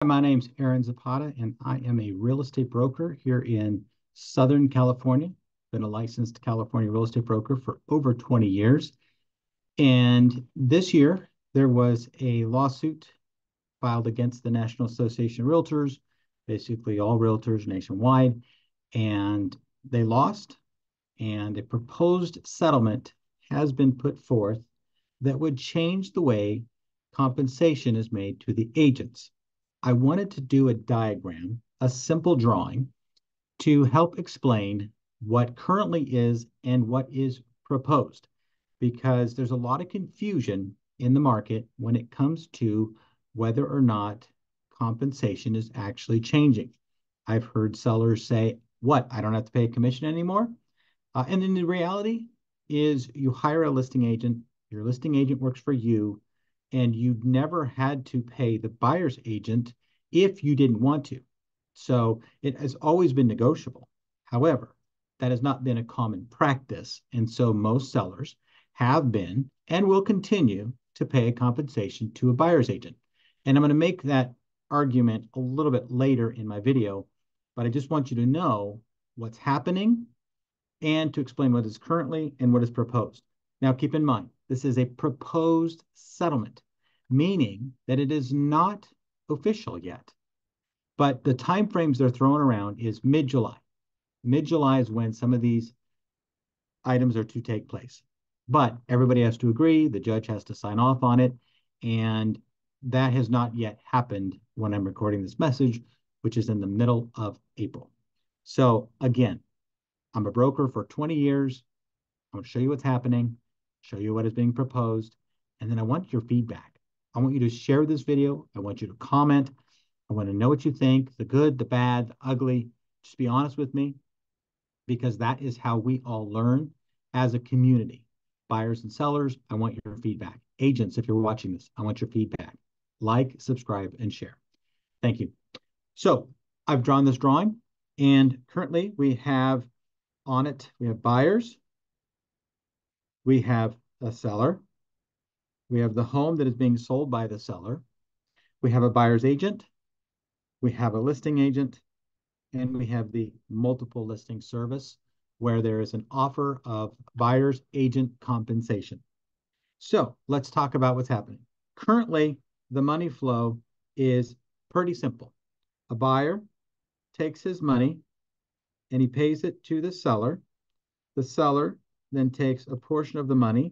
My name's Aaron Zapata, and I am a real estate broker here in Southern California. Been a licensed California real estate broker for over 20 years. And this year, there was a lawsuit filed against the National Association of Realtors, basically all realtors nationwide, and they lost. And a proposed settlement has been put forth that would change the way compensation is made to the agents. I wanted to do a diagram, a simple drawing, to help explain what currently is and what is proposed, because there's a lot of confusion in the market when it comes to whether or not compensation is actually changing. I've heard sellers say, what, I don't have to pay a commission anymore? And then the reality is you hire a listing agent, your listing agent works for you, and you never had to pay the buyer's agent if you didn't want to. So it has always been negotiable. However, that has not been a common practice. And so most sellers have been and will continue to pay a compensation to a buyer's agent. And I'm going to make that argument a little bit later in my video, but I just want you to know what's happening and to explain what is currently and what is proposed. Now, keep in mind, this is a proposed settlement, meaning that it is not official yet. But the timeframes they're throwing around is mid-July. Mid-July is when some of these items are to take place. But everybody has to agree, the judge has to sign off on it, and that has not yet happened when I'm recording this message, which is in the middle of April. So again, I'm a broker for 20 years. I'm going to show you what's happening, show you what is being proposed, and then I want your feedback. I want you to share this video. I want you to comment. I want to know what you think, the good, the bad, the ugly. Just be honest with me, because that is how we all learn as a community. Buyers and sellers, I want your feedback. Agents, if you're watching this, I want your feedback. Like, subscribe, and share. Thank you. So I've drawn this drawing, and currently we have on it, we have buyers, we have a seller, we have the home that is being sold by the seller, we have a buyer's agent, we have a listing agent, and we have the multiple listing service where there is an offer of buyer's agent compensation. So let's talk about what's happening. Currently, the money flow is pretty simple. A buyer takes his money and he pays it to the seller. The seller then takes a portion of the money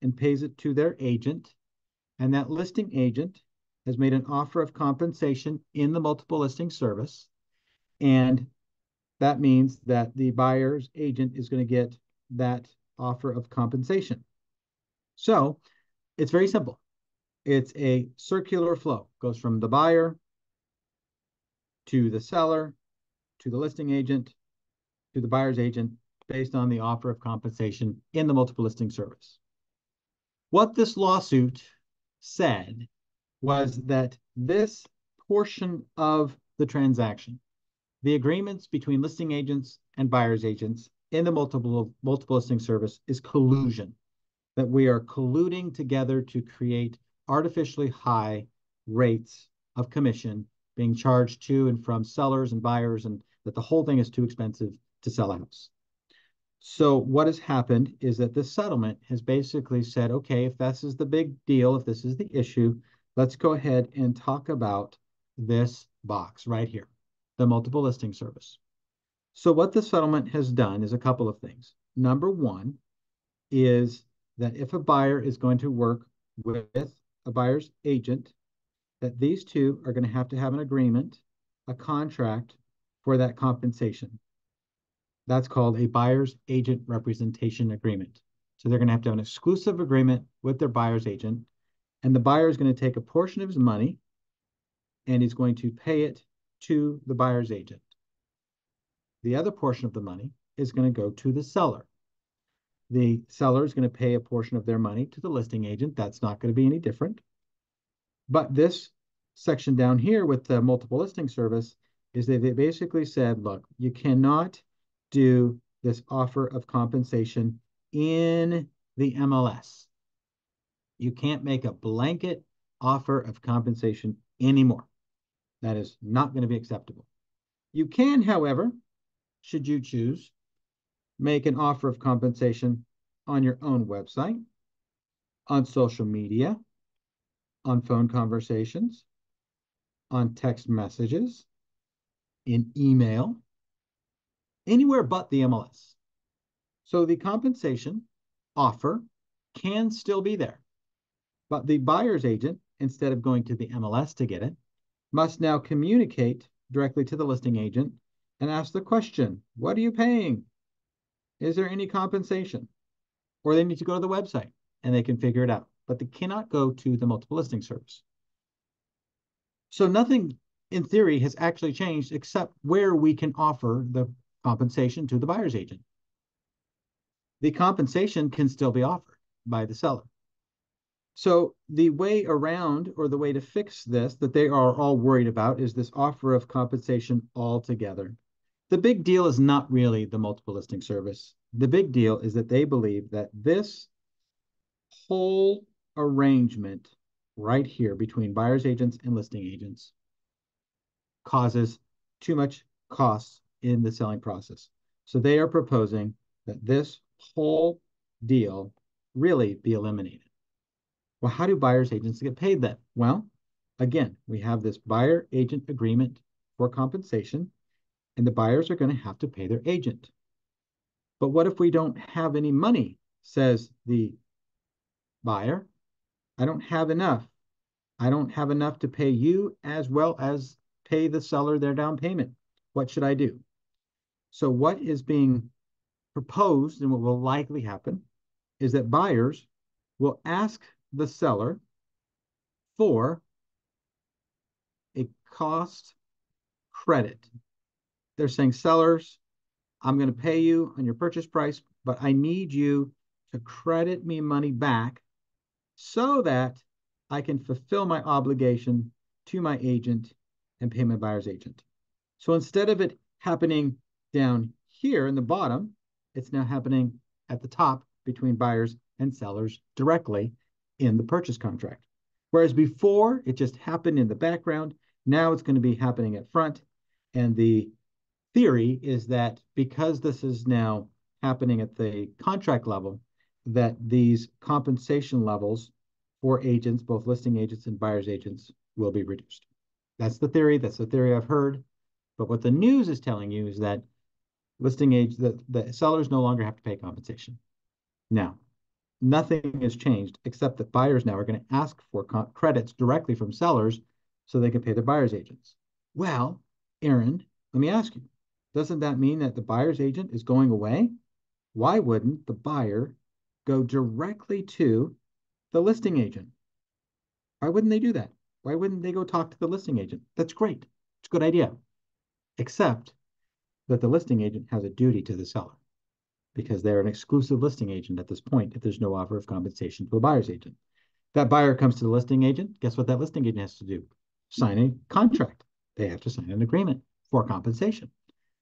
and pays it to their agent. And that listing agent has made an offer of compensation in the multiple listing service. And that means that the buyer's agent is going to get that offer of compensation. So it's very simple. It's a circular flow. It goes from the buyer to the seller, to the listing agent, to the buyer's agent, based on the offer of compensation in the multiple listing service. What this lawsuit said was that this portion of the transaction, the agreements between listing agents and buyer's agents in the multiple listing service, is collusion, that we are colluding together to create artificially high rates of commission being charged to and from sellers and buyers, and that the whole thing is too expensive to sell a house. So what has happened is that this settlement has basically said, okay, if this is the big deal, if this is the issue, let's go ahead and talk about this box right here, the multiple listing service. So what the settlement has done is a couple of things. Number one is that if a buyer is going to work with a buyer's agent, that these two are going to have an agreement, a contract for that compensation. That's called a buyer's agent representation agreement. So they're going to have an exclusive agreement with their buyer's agent, and the buyer is going to take a portion of his money and he's going to pay it to the buyer's agent. The other portion of the money is going to go to the seller. The seller is going to pay a portion of their money to the listing agent. That's not going to be any different. But this section down here with the multiple listing service is that they basically said, look, you cannot do this offer of compensation in the MLS. You can't make a blanket offer of compensation anymore. That is not going to be acceptable. You can, however, should you choose, make an offer of compensation on your own website, on social media, on phone conversations, on text messages, in email, anywhere but the MLS. So the compensation offer can still be there, but the buyer's agent, instead of going to the MLS to get it, must now communicate directly to the listing agent and ask the question, what are you paying? Is there any compensation? Or they need to go to the website and they can figure it out, but they cannot go to the multiple listing service. So nothing in theory has actually changed except where we can offer the compensation to the buyer's agent. The compensation can still be offered by the seller. So the way around, or the way to fix this that they are all worried about, is this offer of compensation altogether. The big deal is not really the multiple listing service. The big deal is that they believe that this whole arrangement right here between buyer's agents and listing agents causes too much costs in the selling process. So they are proposing that this whole deal really be eliminated. Well, how do buyer's agents get paid then? Well, again, we have this buyer agent agreement for compensation, and the buyers are going to have to pay their agent. But what if we don't have any money, says the buyer? I don't have enough. I don't have enough to pay you as well as pay the seller their down payment. What should I do? So what is being proposed and what will likely happen is that buyers will ask the seller for a cost credit. They're saying, sellers, I'm going to pay you on your purchase price, but I need you to credit me money back so that I can fulfill my obligation to my agent and pay my buyer's agent. So instead of it happening down here in the bottom, it's now happening at the top between buyers and sellers directly in the purchase contract. Whereas before, it just happened in the background. Now it's going to be happening at front. And the theory is that because this is now happening at the contract level, that these compensation levels for agents, both listing agents and buyer's agents, will be reduced. That's the theory. That's the theory I've heard. But what the news is telling you is that the sellers no longer have to pay compensation. Now, nothing has changed except that buyers now are going to ask for credits directly from sellers so they can pay their buyer's agents. Well, Aaron, let me ask you, doesn't that mean that the buyer's agent is going away? Why wouldn't the buyer go directly to the listing agent? Why wouldn't they do that? Why wouldn't they go talk to the listing agent? That's great. It's a good idea. Except that the listing agent has a duty to the seller because they're an exclusive listing agent at this point if there's no offer of compensation to a buyer's agent. That buyer comes to the listing agent. Guess what that listing agent has to do? Sign a contract. They have to sign an agreement for compensation.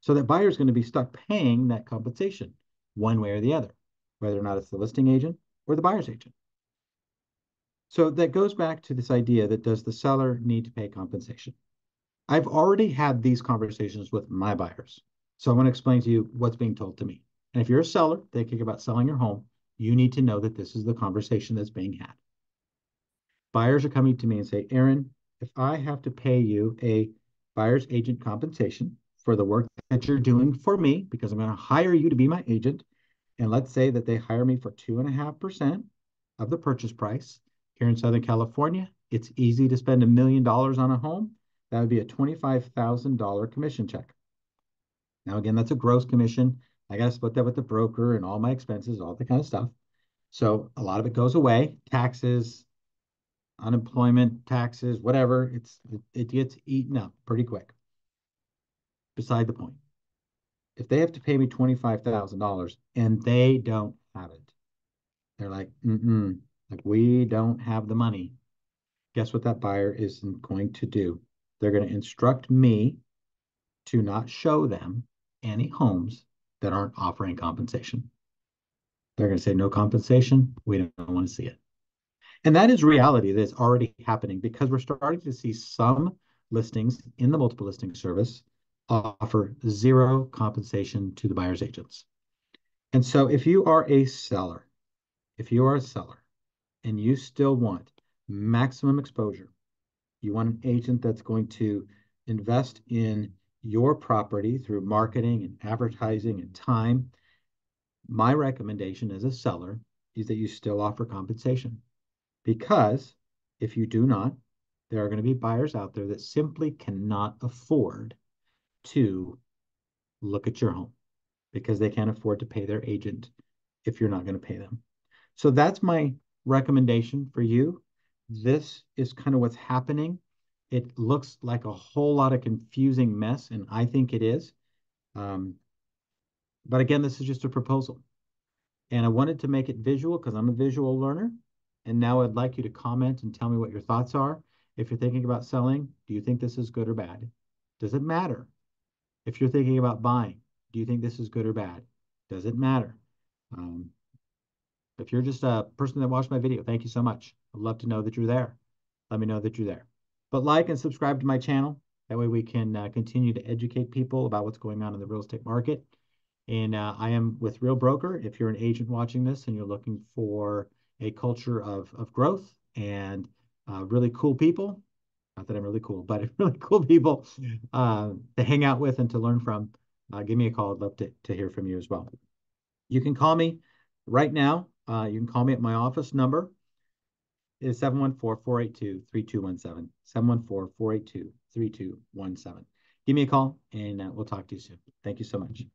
So that buyer is going to be stuck paying that compensation one way or the other, whether or not it's the listing agent or the buyer's agent. So that goes back to this idea that does the seller need to pay compensation? I've already had these conversations with my buyers. So I want to explain to you what's being told to me. And if you're a seller thinking about selling your home, you need to know that this is the conversation that's being had. Buyers are coming to me and say, Aaron, if I have to pay you a buyer's agent compensation for the work that you're doing for me, because I'm going to hire you to be my agent, and let's say that they hire me for 2.5% of the purchase price. Here in Southern California, it's easy to spend $1 million on a home. That would be a $25,000 commission check. Now, again, that's a gross commission. I got to split that with the broker and all my expenses, all that kind of stuff. So a lot of it goes away, taxes, unemployment, taxes, whatever. It gets eaten up pretty quick. Beside the point. If they have to pay me $25,000 and they don't have it, they're like, like we don't have the money. Guess what that buyer isn't going to do? They're going to instruct me to not show them any homes that aren't offering compensation. They're going to say no compensation. We don't want to see it. And that is reality that's already happening because we're starting to see some listings in the multiple listing service offer zero compensation to the buyer's agents. And so if you are a seller, and you still want maximum exposure, you want an agent that's going to invest in your property through marketing and advertising and time, my recommendation as a seller is that you still offer compensation. Because if you do not, there are going to be buyers out there that simply cannot afford to look at your home because they can't afford to pay their agent if you're not going to pay them. So that's my recommendation for you. This is kind of what's happening. It looks like a whole lot of confusing mess, and I think it is. But again, this is just a proposal. And I wanted to make it visual because I'm a visual learner. And now I'd like you to comment and tell me what your thoughts are. If you're thinking about selling, do you think this is good or bad? Does it matter? If you're thinking about buying, do you think this is good or bad? Does it matter? If you're just a person that watched my video, thank you so much. I'd love to know that you're there. Let me know that you're there. But like and subscribe to my channel. That way we can continue to educate people about what's going on in the real estate market. And I am with Real Broker. If you're an agent watching this and you're looking for a culture of growth and really cool people, not that I'm really cool, but really cool people to hang out with and to learn from, give me a call. I'd love to hear from you as well. You can call me right now. You can call me at my office number. Is 714-482-3217. 714-482-3217. Give me a call and we'll talk to you soon. Thank you so much.